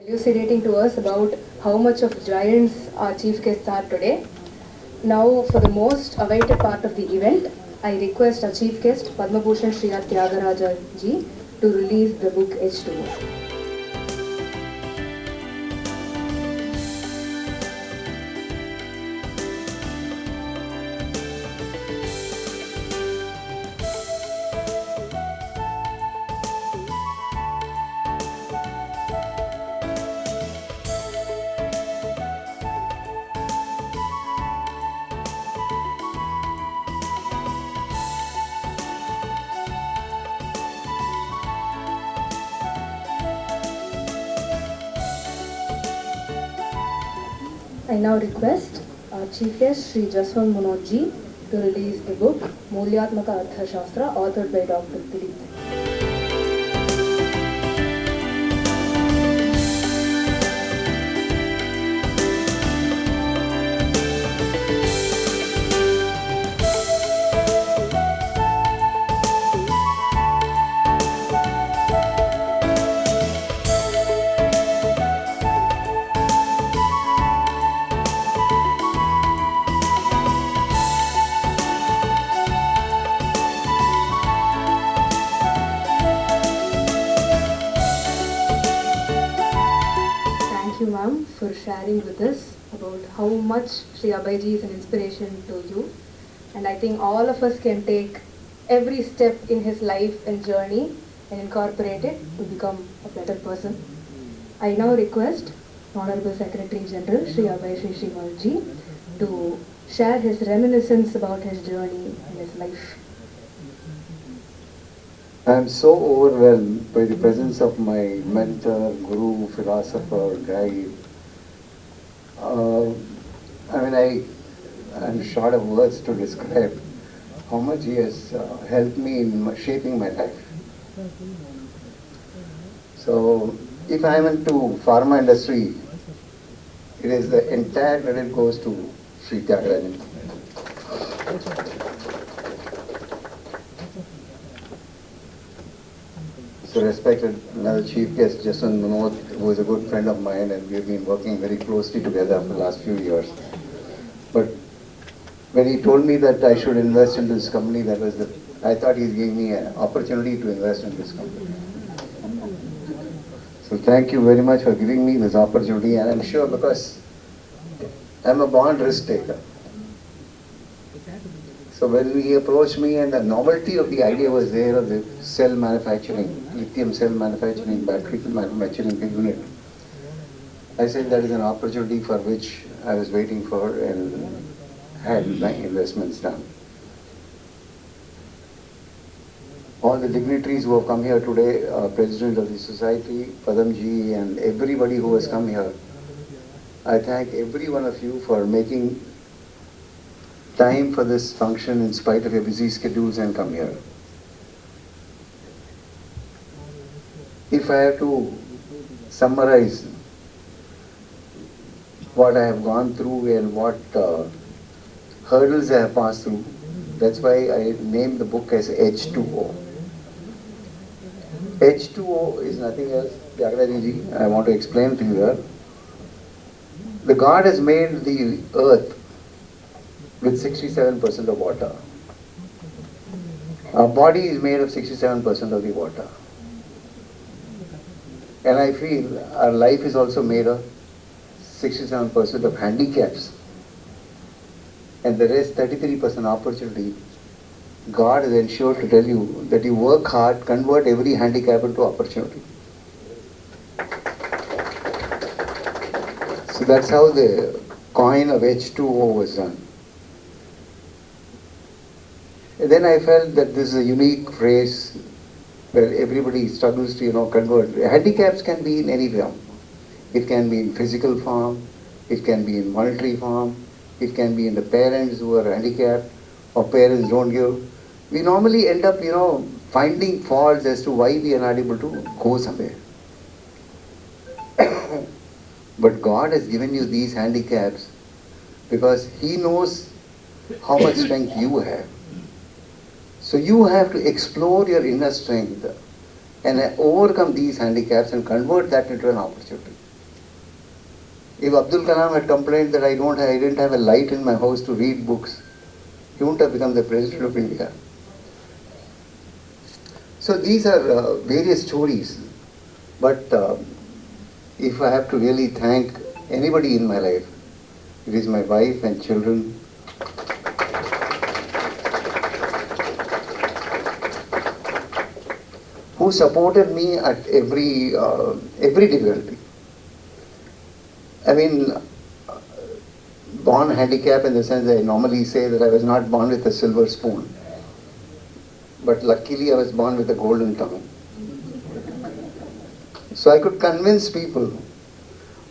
elucidating to us about how much of giants our chief guests are today. Now, for the most awaited part of the event, I request our chief guest, Padmabhushan Thyagarajan ji, to release the book H2O. I now request our chief guest, Sri Jaswant Munoth ji, to release the book Mulyatmaka Arthashastra, authored by Dr. Dilip. Thank you, ma'am, for sharing with us about how much Sri Abhayji is an inspiration to you. And I think all of us can take every step in his life and journey and incorporate it to become a better person. I now request Honorable Secretary General Sri Abhaya Srisrimal Jain to share his reminiscence about his journey and his life. I am so overwhelmed by the presence of my mentor, guru, philosopher, guide. I'm short of words to describe how much he has helped me in shaping my life. So, if I am into pharma industry, it is the entire credit goes to Sri Thyagarajan. So respected another chief guest, Jaswant Munoth, who is a good friend of mine, and we have been working very closely together for the last few years. But when he told me that I should invest in this company, I thought he's giving me an opportunity to invest in this company. So thank you very much for giving me this opportunity, and I'm sure because I'm a born risk taker. So when he approached me and the novelty of the idea was there of the cell manufacturing, lithium cell manufacturing, battery manufacturing unit, I said that is an opportunity for which I was waiting for and had my investments done. All the dignitaries who have come here today, President of the Society, Padamji, and everybody who has come here, I thank every one of you for making time for this function in spite of your busy schedules and come here. If I have to summarize what I have gone through and what hurdles I have passed through, that's why I named the book as H2O. H2O is nothing else, Thyagarajan, I want to explain to you here. The God has made the earth with 67% of water. Our body is made of 67% of the water. And I feel our life is also made of 67% of handicaps. And the rest, 33% opportunity. God has ensured to tell you that you work hard, convert every handicap into opportunity. So that's how the coin of H2O was done. And then I felt that this is a unique phrase where everybody struggles to, convert. Handicaps can be in any form. It can be in physical form, it can be in monetary form, it can be in the parents who are handicapped or parents don't give. We normally end up, finding faults as to why we are not able to go somewhere. But God has given you these handicaps because He knows how much strength you have. So you have to explore your inner strength and overcome these handicaps and convert that into an opportunity. If Abdul Kalam had complained that I didn't have a light in my house to read books, he wouldn't have become the president of India. So these are various stories. But if I have to really thank anybody in my life, it is my wife and children. Who supported me at every difficulty. I mean, born handicapped in the sense I normally say that I was not born with a silver spoon. But luckily I was born with a golden tongue. So I could convince people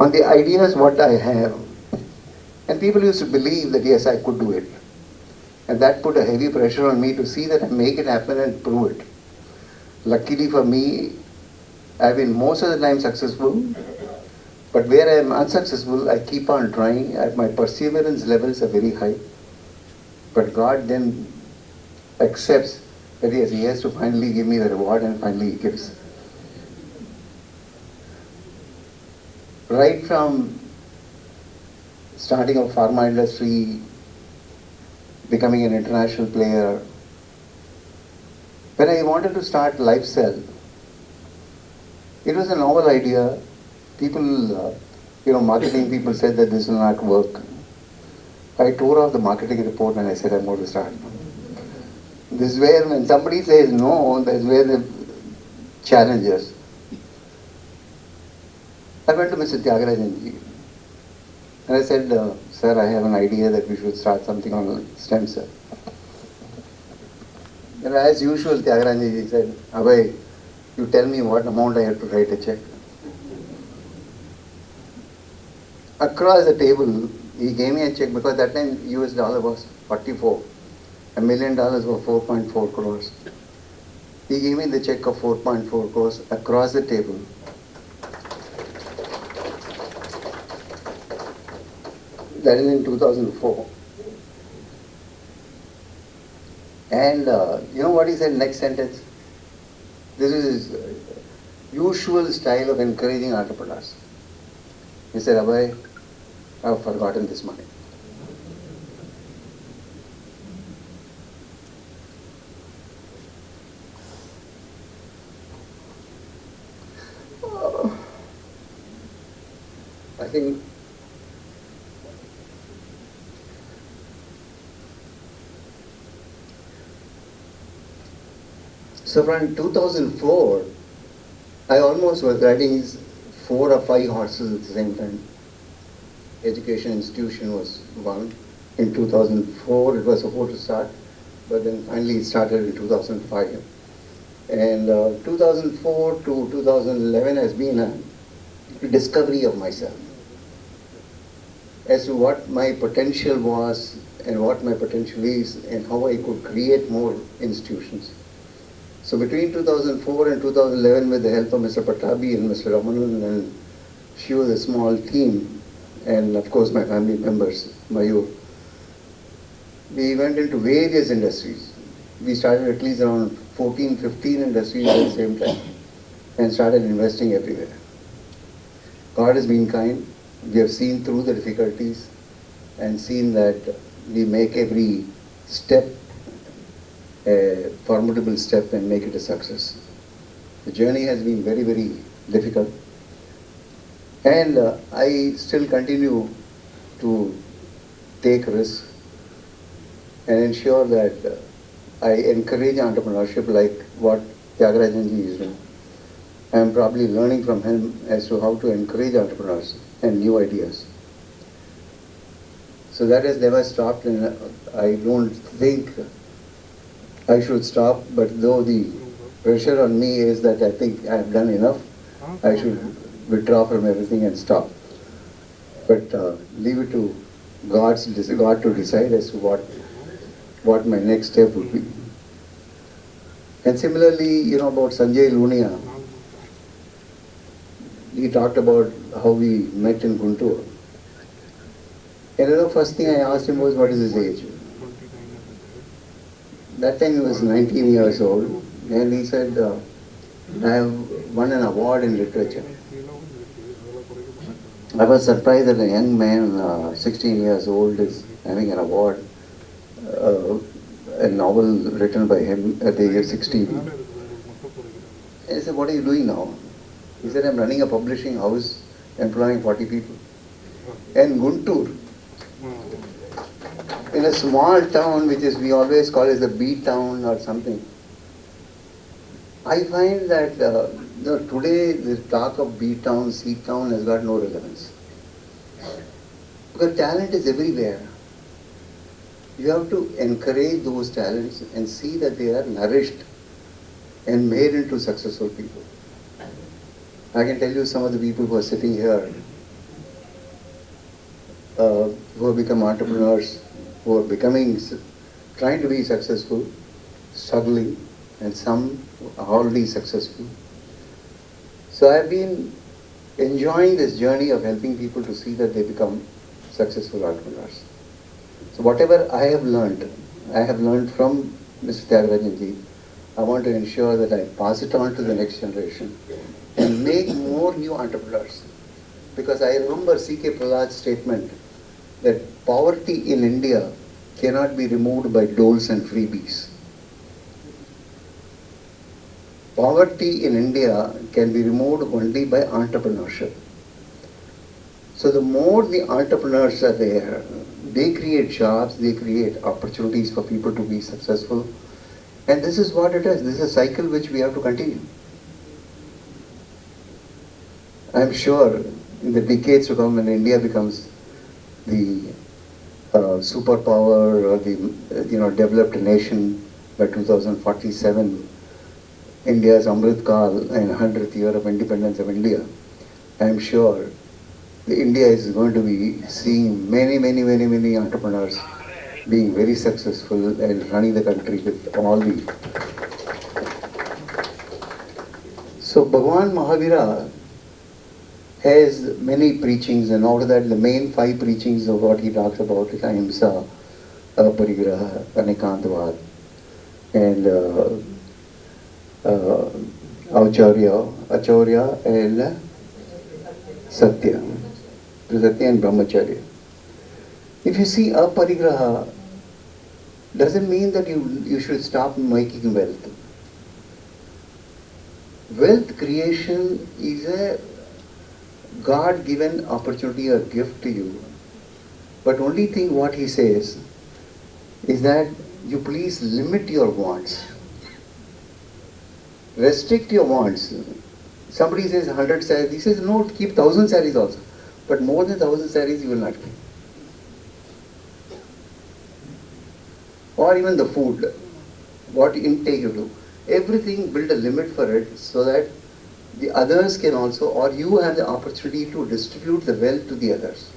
on the ideas what I have. And people used to believe that yes, I could do it. And that put a heavy pressure on me to see that I make it happen and prove it. Luckily for me, I've been most of the time successful. But where I am unsuccessful, I keep on trying. My perseverance levels are very high. But God then accepts that yes, He has to finally give me the reward, and finally He gives. Right from starting of pharma industry, becoming an international player, when I wanted to start LifeCell, it was a novel idea. People, marketing people said that this will not work. I tore off the marketing report and I said, I'm going to start. This is where, when somebody says no, that's where the challenge is. I went to Mr. Thyagarajan and I said, sir, I have an idea that we should start something on stem cell. And as usual, Thyagarajan said, Abhay, you tell me what amount I have to write a check. Across the table, he gave me a check because that time US dollar was 44. $1 million was 4.4 crores. He gave me the check of 4.4 crores across the table. That is in 2004. And you know what he said next sentence? This is his usual style of encouraging entrepreneurs. He said, Abhay, I have forgotten this money. I think so from 2004, I almost was riding 4 or 5 horses at the same time. Education institution was one. In 2004, it was supposed to start, but then finally it started in 2005. And 2004 to 2011 has been a discovery of myself as to what my potential was and what my potential is and how I could create more institutions. So between 2004 and 2011, with the help of Mr. Patabi and Mr. Ramanan, and she was a small team, and of course my family members, Mayur, we went into various industries. We started at least around 14, 15 industries at the same time and started investing everywhere. God has been kind. We have seen through the difficulties and seen that we make every step a formidable step and make it a success. The journey has been very, very difficult. And I still continue to take risks and ensure that I encourage entrepreneurship like what Thyagarajan ji is doing. I am probably learning from him as to how to encourage entrepreneurs and new ideas. So that has never stopped, and I don't think I should stop, but though the pressure on me is that I think I have done enough, I should withdraw from everything and stop. But leave it to God to decide as to what my next step would be. And similarly, about Sanjay Lunia, he talked about how we met in Guntur. And first thing I asked him was, what is his age? That time he was 19 years old, and he said, I have won an award in literature. I was surprised that a young man, 16 years old, is having an award, uh, a novel written by him at the age of 16. And I said, what are you doing now? He said, I'm running a publishing house, employing 40 people. And Guntur, in a small town, which is we always call as a B town or something, I find that today the talk of B town, C town has got no relevance. Because talent is everywhere. You have to encourage those talents and see that they are nourished and made into successful people. I can tell you some of the people who are sitting here, who have become entrepreneurs, who are trying to be successful, struggling, and some are already successful. So I've been enjoying this journey of helping people to see that they become successful entrepreneurs. So whatever I have learned from Mr. Thyagarajan ji, I want to ensure that I pass it on to the next generation and make more new entrepreneurs. Because I remember C.K. Prahlad's statement that poverty in India cannot be removed by doles and freebies. Poverty in India can be removed only by entrepreneurship. So the more the entrepreneurs are there, they create jobs, they create opportunities for people to be successful. And this is what it is. This is a cycle which we have to continue. I'm sure in the decades to come, when India becomes the superpower or the developed nation by 2047, India's Amrit Kal and 100th year of independence of India, I'm sure India is going to be seeing many entrepreneurs being very successful and running the country with all the... So Bhagwan Mahavira has many preachings, and out of that the main 5 preachings of what he talks about is Ahimsa, Aparigraha, Anikantavad, and Acharya and Satya. Satya and Brahmacharya. If you see aparigraha, doesn't mean that you should stop making wealth. Wealth creation is a God-given opportunity or gift to you. But only thing what he says is that you please limit your wants. Restrict your wants. Somebody says 100 saris, he says no, keep 1000 saris also. But more than 1000 saris you will not keep. Or even the food, what intake you do. Everything, build a limit for it so that the others can also, or you have the opportunity to distribute the wealth to the others.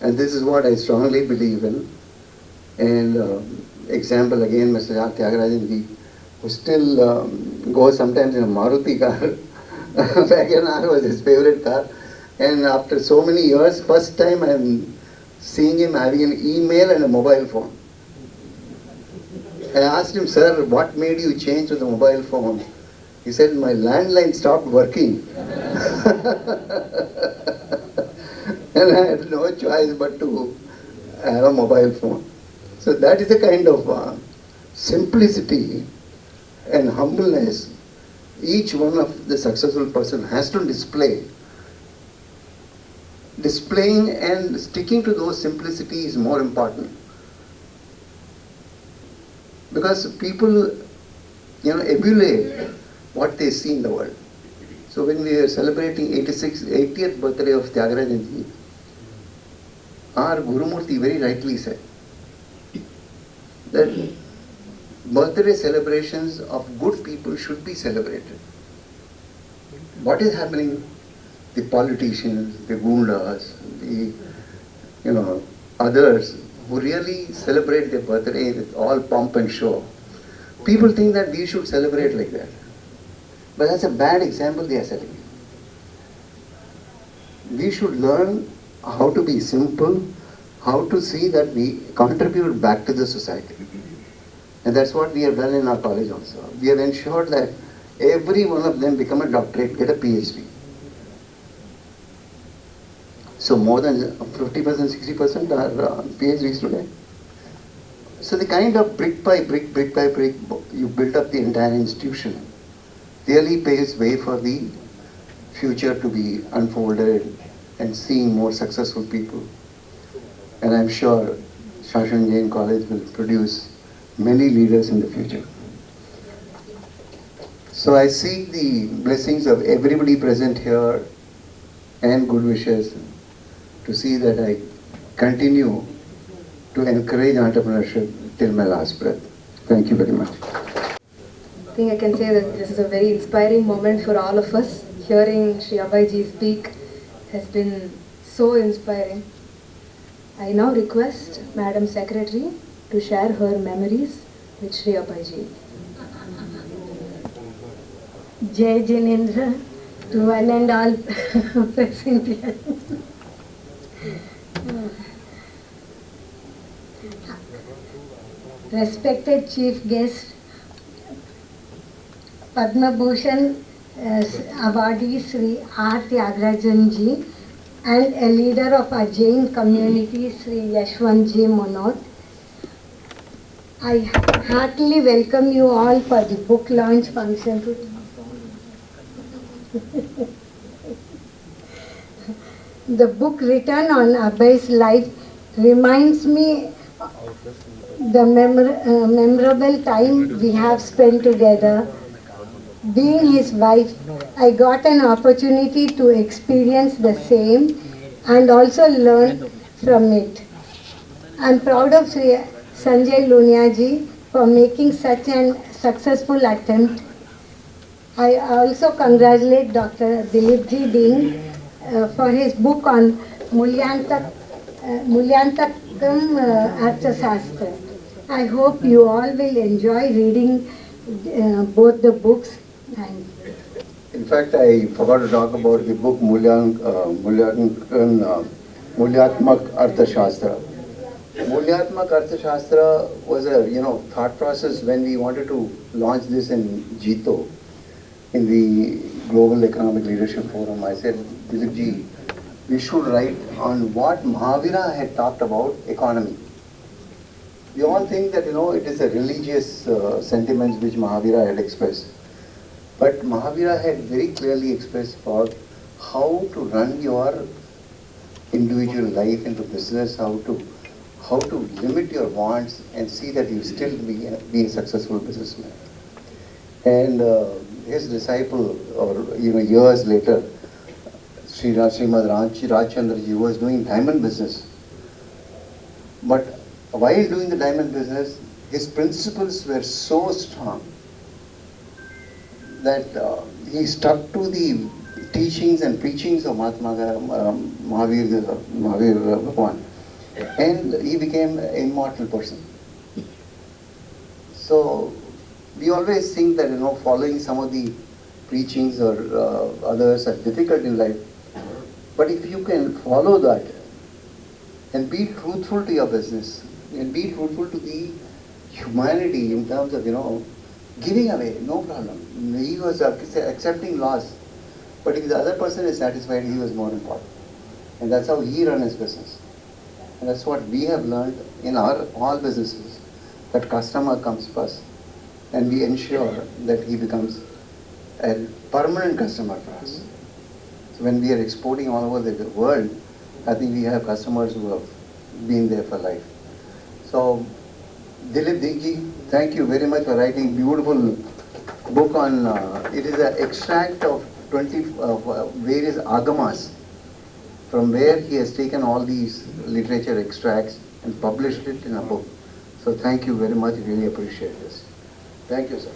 And this is what I strongly believe in. And example again, Mr. Thyagarajan ji, who still goes sometimes in a Maruti car. WagonR was his favorite car. And after so many years, first time I am seeing him having an email and a mobile phone. I asked him, sir, what made you change to the mobile phone? He said, my landline stopped working. And I had no choice but to have a mobile phone. So that is the kind of simplicity and humbleness each one of the successful person has to display. Displaying and sticking to those simplicity is more important. Because people, emulate what they see in the world. So when we are celebrating 80th birthday of Thyagarajan ji, our Gurumurti very rightly said that birthday celebrations of good people should be celebrated. What is happening? The politicians, the gundas, the others who really celebrate their birthday with all pomp and show. People think that we should celebrate like that. But that's a bad example they are setting. We should learn how to be simple, how to see that we contribute back to the society. And that's what we have done in our college also. We have ensured that every one of them become a doctorate, get a PhD. So more than 50%, 60% are PhDs today. So the kind of brick by brick, you build up the entire institution really paves way for the future to be unfolded and seeing more successful people. And I'm sure S.S.Jain Jain College will produce many leaders in the future. So I seek the blessings of everybody present here and good wishes to see that I continue to encourage entrepreneurship till my last breath. Thank you very much. I think I can say that this is a very inspiring moment for all of us. Hearing Shri Abhayji speak has been so inspiring. I now request Madam Secretary to share her memories with Shri Abhayji. Jai Jinendra to one and all present here. Respected Chief Guest, Padmabhushan Awardee Sri R. Thyagarajan ji, and a leader of our Jain community, Sri Jaswant Munoth. I heartily welcome you all for the book launch function. The book written on Abhay's life reminds me the memorable time we have spent together. Being his wife, I got an opportunity to experience the same and also learn from it. I am proud of Sri Sanjay Lunia ji for making such an successful attempt. I also congratulate Dr. Dilip ji Ding for his book on Mulyantakam Arthashastra. I hope you all will enjoy reading both the books. Thank you. In fact, I forgot to talk about the book Mulyatmak Arthashastra. Mulyatmak Arthashastra was a thought process when we wanted to launch this in JITO, in the Global Economic Leadership Forum. I said, Dilip ji, we should write on what Mahavira had talked about economy. We all think that it is a religious sentiments which Mahavira had expressed. But Mahavira had very clearly expressed about how to run your individual life into business, how to limit your wants and see that you still be a successful businessman. And his disciple, or years later, Srimad Rajchandraji was doing diamond business. But while doing the diamond business, his principles were so strong that he stuck to the teachings and preachings of Mahavir Bhagwan, and he became an immortal person. So we always think that following some of the preachings or others are difficult in life, but if you can follow that and be truthful to your business and be truthful to the humanity in terms of giving away, no problem. He was accepting loss, but if the other person is satisfied, he was more important. And that's how he ran his business. And that's what we have learned in our all businesses, that customer comes first, and we ensure that he becomes a permanent customer for us. So when we are exporting all over the world, I think we have customers who have been there for life. So Dilip Dingji, thank you very much for writing beautiful book on, it is an extract of 20 various agamas, from where he has taken all these literature extracts and published it in a book. So thank you very much, really appreciate this. Thank you, sir.